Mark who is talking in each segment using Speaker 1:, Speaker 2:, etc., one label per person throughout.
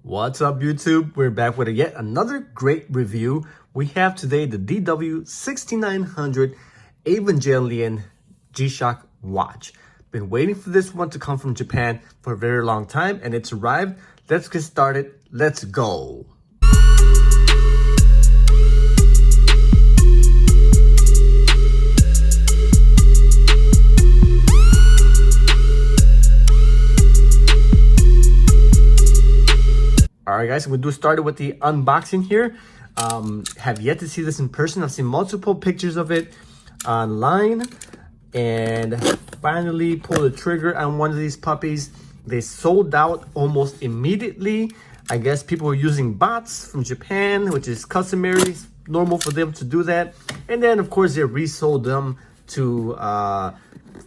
Speaker 1: What's up, YouTube? We're back with yet another great review. We have today the DW6900 Evangelion G-Shock watch. Been waiting for this one to come from Japan for a very long time, and it's arrived. Let's get started. Let's go. Alright guys, we do started with the unboxing here. Have yet to see this in person. I've seen multiple pictures of it online, and finally pulled the trigger on one of these puppies. They sold out almost immediately. I guess people were using bots from Japan, which is customary, normal for them to do that. And then of course they resold them to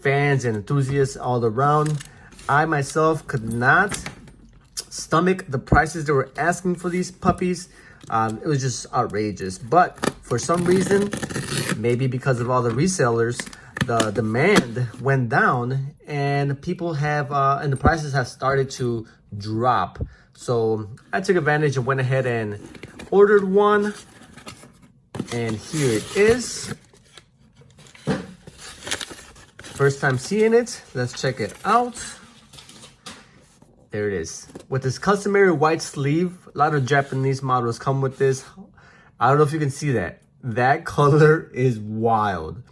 Speaker 1: fans and enthusiasts all around. I myself could not stomach the prices they were asking for these puppies. It was just outrageous, but for some reason, maybe because of all the resellers, the demand went down, and people have and the prices have started to drop. So I took advantage and went ahead and ordered one, and here it is. First time seeing it. Let's check it out. There it is. With this customary white sleeve. A lot of Japanese models come with this. I don't know if you can see that. That color is wild.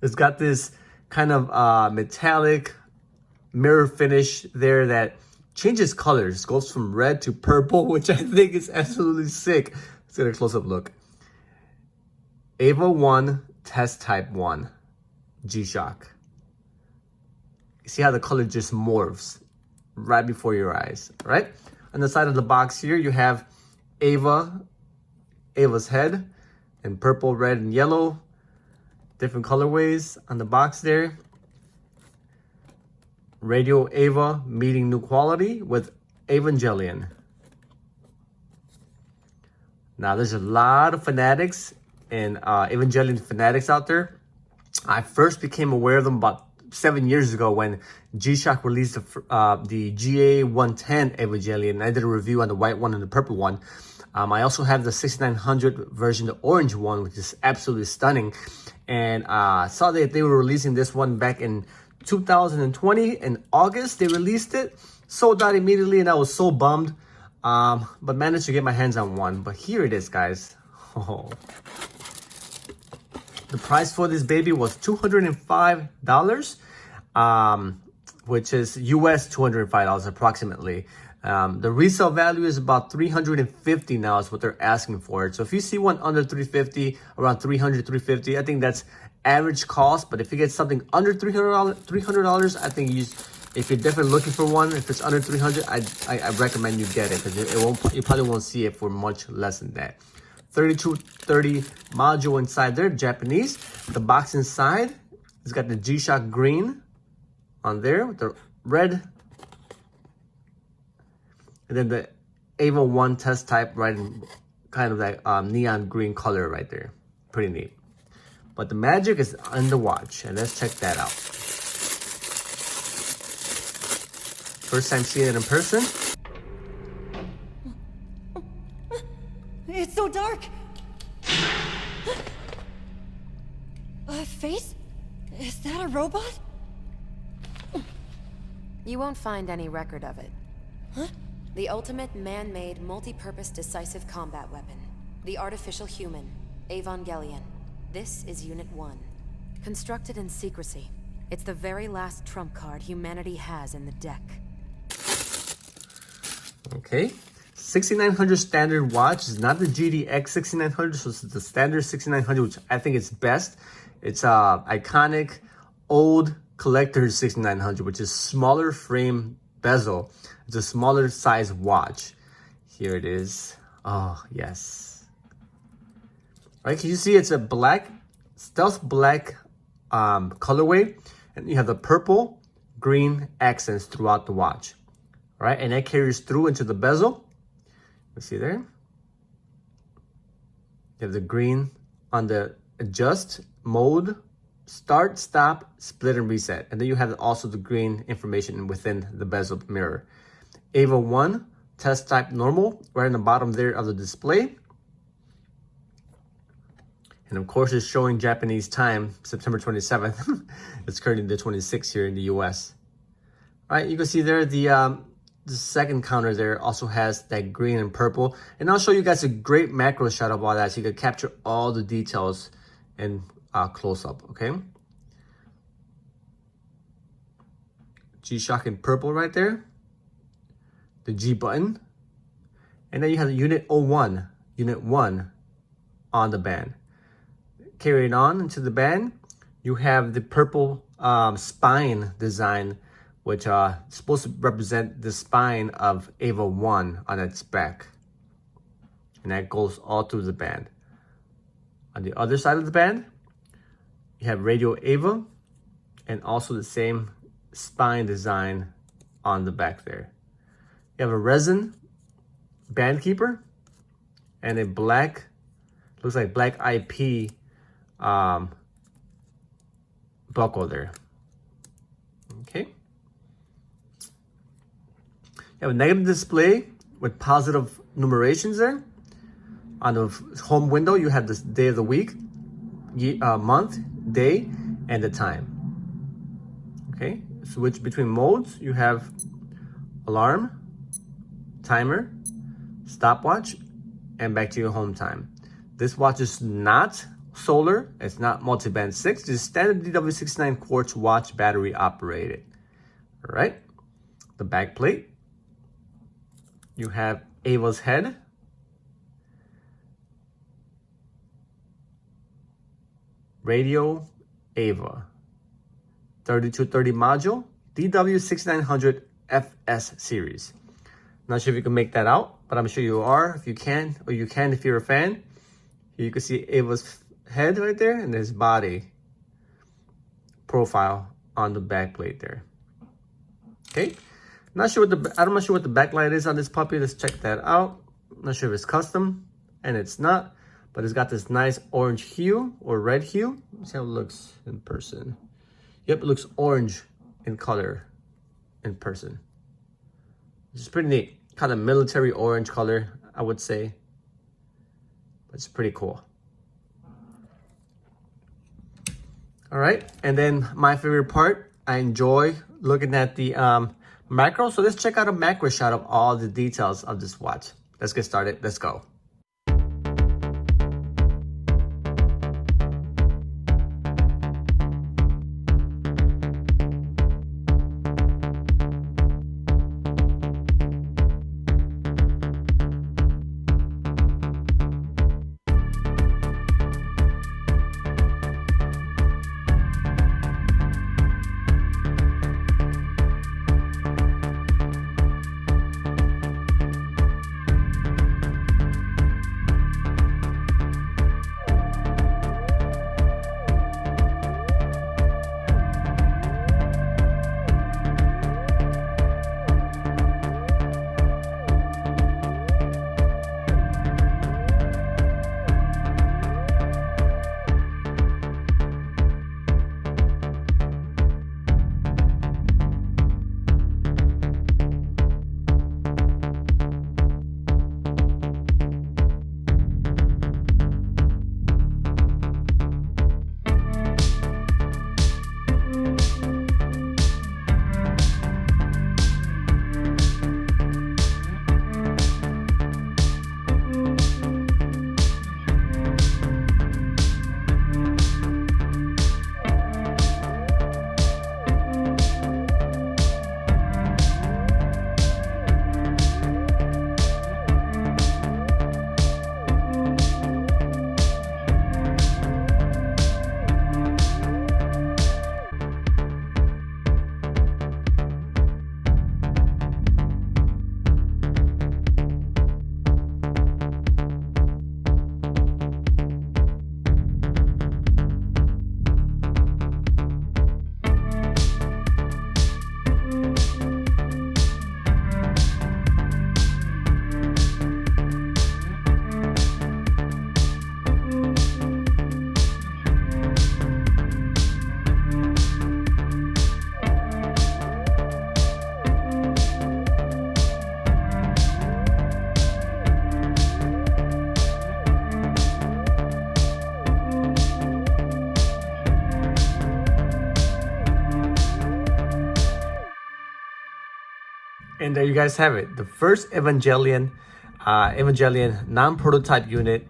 Speaker 1: It's got this kind of metallic mirror finish there that changes colors. Goes from red to purple, which I think is absolutely sick. Let's get a close-up look. Eva-01 Test Type 1 G-Shock. You see how the color just morphs right before your eyes, right? On the side of the box here, you have Eva's head in purple, red, and yellow. Different colorways on the box there. Radio Eva meeting new quality with Evangelion. Now, there's a lot of fanatics and Evangelion fanatics out there. I first became aware of them about 7 years ago when G-Shock released the GA-110 Evangelion. I did a review on the white one and the purple one. I also have the 6900 version, the orange one, which is absolutely stunning. And saw that they were releasing this one back in 2020. In August, they released it. Sold out immediately, and I was so bummed. But managed to get my hands on one. But here it is, guys. Oh. The price for this baby was $205, which is US $205 approximately. The resale value is about $350 now is what they're asking for it. So if you see one under $350, around $300, $350, I think that's average cost. But if you get something under $300, I think if you're definitely looking for one, if it's under $300, I recommend you get it, because you probably won't see it for much less than that. 3230 module inside there, Japanese. The box inside has got the G-Shock green on there with the red, and then the Eva-01 test type right in kind of that neon green color right there. Pretty neat. But the magic is on the watch, and let's check that out. First time seeing it in person.
Speaker 2: It's so dark. A face? Is that a robot?
Speaker 3: You won't find any record of it.
Speaker 2: Huh?
Speaker 3: The ultimate man-made, multi-purpose decisive combat weapon. The artificial human, Evangelion. This is Unit 1. Constructed in secrecy. It's the very last trump card humanity has in the deck.
Speaker 1: Okay. 6900 standard watch is not the GDX 6900, so it's the standard 6900, which I think is best. It's iconic old collector's 6900, which is smaller frame bezel. It's a smaller size watch. Here it is. Oh yes. All right, can you see it's a black, stealth black colorway, and you have the purple, green accents throughout the watch. All right, and that carries through into the bezel. You see there? You have the green on the adjust mode, start, stop, split, and reset. And then you have also the green information within the bezel mirror. Eva-01 test type normal right in the bottom there of the display. And of course, it's showing Japanese time, September 27th. It's currently the 26th here in the US. All right, you can see there the second counter there also has that green and purple. And I'll show you guys a great macro shot of all that so you can capture all the details in close up, okay? G-Shock in purple right there. The G button. And then you have the Unit 01, Unit 1 on the band. Carrying on into the band, you have the purple spine design, which is supposed to represent the spine of Eva-01 on its back. And that goes all through the band. On the other side of the band, you have Radio Eva, and also the same spine design on the back there. You have a resin band keeper and a black, looks like black IP buckle there. Okay. You have a negative display with positive numerations there. On the home window, you have the day of the week, month, day, and the time. Okay. Switch between modes. You have alarm, timer, stopwatch, and back to your home time. This watch is not solar, it's not multi-band 6, it's standard DW69 quartz watch, battery operated. All right, the back plate, you have Eva's head, Radio Eva, 3230 module, DW6900 FS series. Not sure if you can make that out, but I'm sure you are if you can, or you can if you're a fan. Here you can see Eva's head right there and his body profile on the back plate there. Okay, I'm not sure what the backlight is on this puppy. Let's check that out. I'm not sure if it's custom, and it's not, but it's got this nice orange hue or red hue. Let's see how it looks in person. Yep, it looks orange in color in person. It's pretty neat. Kind of military orange color, I would say. It's pretty cool. All right, and then my favorite part, I enjoy looking at the macro. So let's check out a macro shot of all the details of this watch. Let's get started. Let's go. And there you guys have it. The first Evangelion non-prototype unit,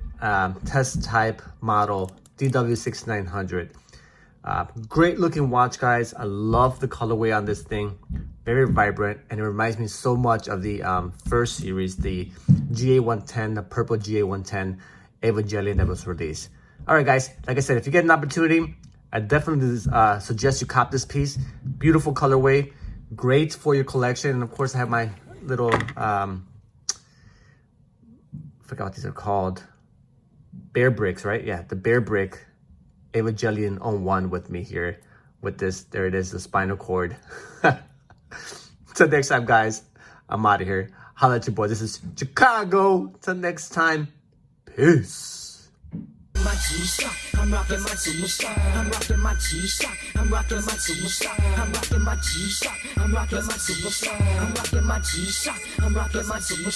Speaker 1: test type model DW6900. Great looking watch, guys. I love the colorway on this thing. Very vibrant, and it reminds me so much of the first series, the GA110, the purple GA110 Evangelion that was released. All right, guys. Like I said, if you get an opportunity, I definitely suggest you cop this piece. Beautiful colorway, great for your collection. And of course, I have my little, I forgot what these are called. Bear bricks, right? Yeah, the bear brick Evangelion 01 with me here. With this, there it is, the spinal cord. Till next time, guys, I'm out of here. Holla at your boy. This is Chicago. Till next time, peace.
Speaker 4: My G-Shock, I'm rocking my G-Shock, I'm rocking my G-Shock, I'm rocking my G-Shock, I'm rocking my G-Shock, I'm rocking my G-Shock, I'm rocking my G-Shock, I'm rocking my G-Shock.